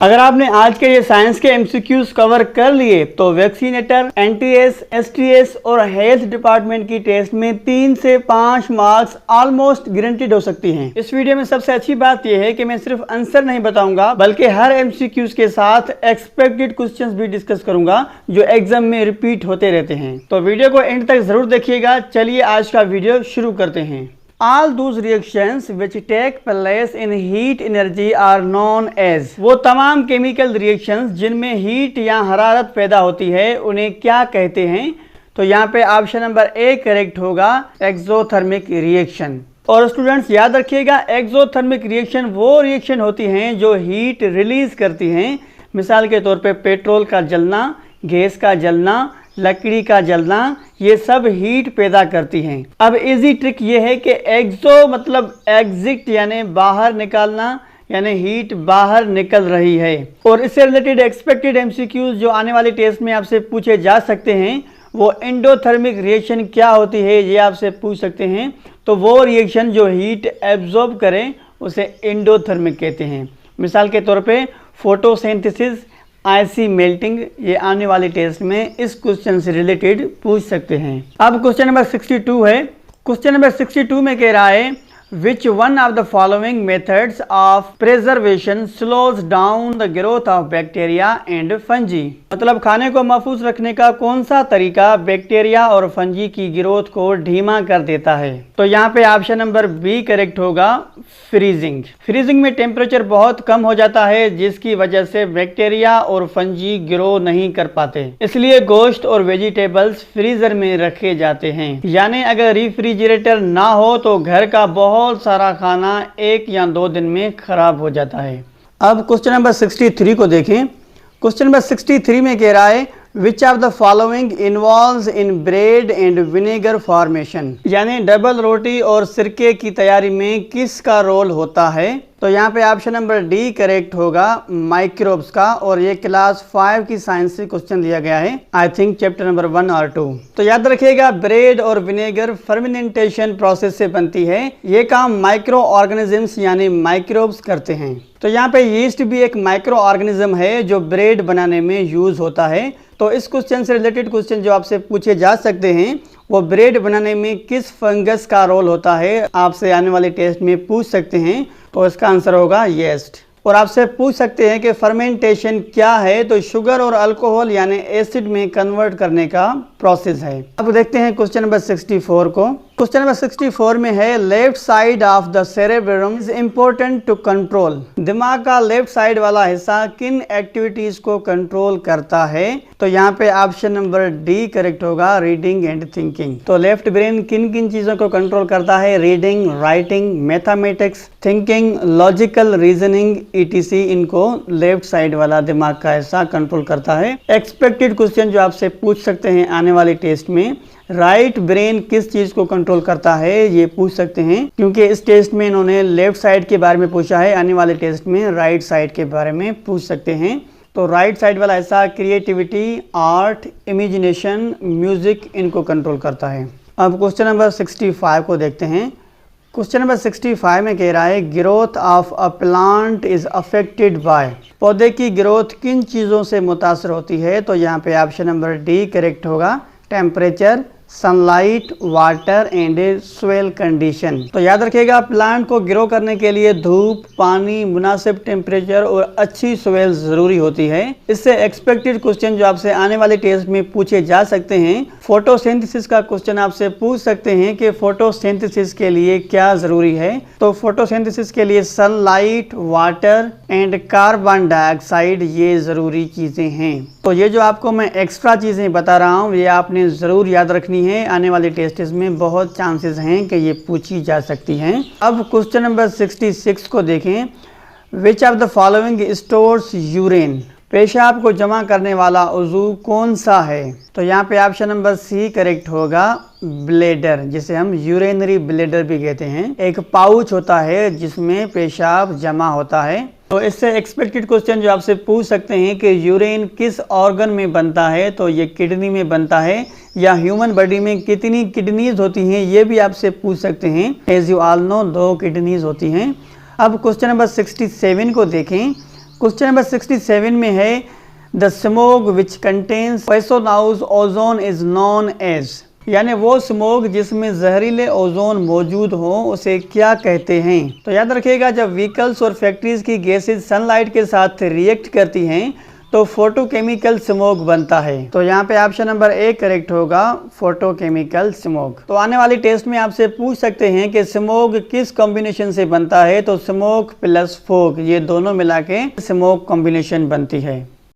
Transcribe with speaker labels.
Speaker 1: अगर आपने आज के ये साइंस के एमसीक्यूज कवर कर लिए तो वैक्सीनेटर, एनटीएस, एसटीएस और हेल्थ डिपार्टमेंट की टेस्ट में 3 से 5 मार्क्स ऑलमोस्ट गारंटीड हो सकती हैं। इस वीडियो में सबसे अच्छी बात यह है कि मैं सिर्फ आंसर नहीं बताऊंगा बल्कि हर एमसीक्यूज के साथ एक्सपेक्टेड क्वेश्चंस भी डिस्कस करूंगा जो एग्जाम में रिपीट होते रहते हैं। तो वीडियो को एंड तक जरूर देखिएगा। चलिए आज का वीडियो शुरू करते हैं। All those reactions which take place in heat energy are known as, वो तमाम केमिकल रिएक्शंस जिनमें हीट या हरारत पैदा होती है उन्हें क्या कहते हैं? तो यहाँ पे ऑप्शन नंबर ए करेक्ट होगा, एक्सोथर्मिक रिएक्शन। और स्टूडेंट्स याद रखिएगा, एक्सोथर्मिक रिएक्शन वो रिएक्शन होती हैं जो हीट रिलीज करती हैं। मिसाल के तौर पे पेट्रोल का जलना, गैस का जलना, लकड़ी का जलना, ये सब हीट पैदा करती हैं। अब इजी ट्रिक ये है कि एक्सो मतलब एग्जिट यानी बाहर निकालना, यानी हीट बाहर निकल रही है। और इससे रिलेटेड एक्सपेक्टेड एमसीक्यूज जो आने वाले टेस्ट में आपसे पूछे जा सकते हैं, वो एंडोथर्मिक रिएक्शन क्या होती है ये आपसे पूछ सकते हैं। तो वो रिएक्शन जो हीट एब्जॉर्ब करे उसे एंडोथर्मिक कहते हैं। मिसाल के तौर पे फोटोसिंथेसिस, आईसी मेल्टिंग, ये आने वाले टेस्ट में इस क्वेश्चन से रिलेटेड पूछ सकते हैं। अब क्वेश्चन नंबर 62 है। क्वेश्चन नंबर 62 में कह रहा है Which one of the following methods of preservation slows down the growth of bacteria and fungi? मतलब खाने को महफूज रखने का कौन सा तरीका बैक्टीरिया और फंजी की ग्रोथ को धीमा कर देता है? तो यहाँ पे ऑप्शन नंबर बी करेक्ट होगा, फ्रीजिंग। फ्रीजिंग में टेम्परेचर बहुत कम हो जाता है जिसकी वजह से बैक्टीरिया और फंजी ग्रो नहीं कर पाते, इसलिए गोश्त और वेजिटेबल्स फ्रीजर में रखे जाते हैं। यानी अगर रेफ्रिजरेटर ना हो तो घर का बहुत सारा खाना 1 या 2 दिन में खराब हो जाता है। अब क्वेश्चन नंबर 63 को देखें। क्वेश्चन नंबर 63 में कह रहा है Which of the following involves in bread and vinegar formation? यानी डबल रोटी और सिरके की तैयारी में किसका रोल होता है? तो यहाँ पे ऑप्शन नंबर डी करेक्ट होगा, माइक्रोब्स का। और ये क्लास 5 की साइंस से क्वेश्चन दिया गया है, आई थिंक चैप्टर नंबर 1 और 2। तो याद रखिएगा, ब्रेड और विनेगर फर्मेंटेशन प्रोसेस से बनती है। ये काम माइक्रो ऑर्गेनिजम्स यानी माइक्रोब्स करते हैं। तो यहाँ पे यीस्ट भी एक माइक्रो ऑर्गेनिज्म है जो ब्रेड बनाने में यूज होता है। तो इस क्वेश्चन से रिलेटेड क्वेश्चन जो आपसे पूछे जा सकते हैं, वो ब्रेड बनाने में किस फंगस का रोल होता है, आपसे आने वाले टेस्ट में पूछ सकते हैं। तो इसका आंसर होगा येस्ट। और आपसे पूछ सकते हैं कि फर्मेंटेशन क्या है? तो शुगर और अल्कोहल यानी एसिड में कन्वर्ट करने का प्रोसेस है। अब देखते हैं क्वेश्चन नंबर 64 को। क्वेश्चन नंबर 64 में है left side of the cerebrum is important to control. दिमाग का लेफ्ट साइड वाला हिस्सा किन एक्टिविटीज को कंट्रोल करता है? तो यहाँ पे ऑप्शन नंबर डी करेक्ट होगा, रीडिंग एंड थिंकिंग। तो लेफ्ट ब्रेन किन किन चीजों को कंट्रोल करता है? Reading, writing, mathematics, thinking, logical reasoning ETC, इनको लेफ्ट साइड वाला दिमाग का हिस्सा कंट्रोल करता है। एक्सपेक्टेड क्वेश्चन जो आपसे पूछ सकते हैं आने वाले टेस्ट में, राइट ब्रेन किस चीज को कंट्रोल करता है ये पूछ सकते हैं, क्योंकि इस टेस्ट में इन्होंने लेफ्ट साइड के बारे में पूछा है। आने वाले टेस्ट में राइट साइड के बारे में पूछ सकते हैं। तो राइट साइड वाला हिस्सा क्रिएटिविटी, आर्ट, इमेजिनेशन, म्यूजिक, इनको कंट्रोल करता है। अब क्वेश्चन नंबर 65 को देखते हैं। क्वेश्चन नंबर 65 में कह रहा है growth of a plant is affected by. पौधे की ग्रोथ किन चीज़ों से मुतासर होती है? तो यहाँ पे ऑप्शन नंबर डी करेक्ट होगा, temperature, sunlight, water and soil condition. तो याद रखिएगा, प्लांट को ग्रो करने के लिए धूप, पानी, मुनासिब टेम्परेचर और अच्छी सोइल जरूरी होती है। इससे एक्सपेक्टेड क्वेश्चन जो आपसे आने वाले टेस्ट में पूछे जा सकते हैं, फोटोसिंथेसिस का क्वेश्चन आपसे पूछ सकते हैं कि फोटोसिंथेसिस के लिए क्या जरूरी है? तो फोटोसिंथेसिस के लिए sunlight, water and carbon dioxide ये जरूरी चीजें हैं। तो ये जो आपको मैं एक्स्ट्रा चीजें बता रहा हूँ ये आपने जरूर याद रखनी है। आने वाले टेस्ट में बहुत चांसेस हैं कि ये पूछी जा सकती हैं। अब क्वेश्चन नंबर 66 को देखें। Which of the following stores urine? पेशाब को जमा करने वाला उज़ू कौन सा है? तो यहाँ पे ऑप्शन नंबर सी करेक्ट होगा, ब्लेडर, जिसे हम यूरिनरी ब्लेडर भी कहते हैं। एक पाउच होता है जिसमें पेशाब जमा होता है। तो इससे एक्सपेक्टेड क्वेश्चन जो आपसे पूछ सकते हैं कि यूरिन किस ऑर्गन में बनता है? तो ये किडनी में बनता है। या ह्यूमन बॉडी में कितनी किडनीज होती हैं ये भी आपसे पूछ सकते हैं। As you all know 2 kidneys होती हैं। अब क्वेश्चन नंबर 67 को देखें। क्वेश्चन नंबर 67 में है the smoke which contains poisonous ozone is known as, यानी वो स्मोक जिसमें जहरीले ओजोन मौजूद हो उसे क्या कहते हैं। तो याद रखिएगा, जब व्हीकल्स और फैक्ट्रीज की गैसेज सनलाइट के साथ रिएक्ट करती हैं तो फोटोकेमिकल स्मोक बनता है। तो यहाँ पे ऑप्शन नंबर ए करेक्ट होगा, फोटोकेमिकल स्मोक। तो आने वाली टेस्ट में आपसे पूछ सकते हैं कि स्मोक किस कॉम्बिनेशन से बनता है, तो स्मोक प्लस फोग ये दोनों मिला के स्मोक कॉम्बिनेशन बनती है।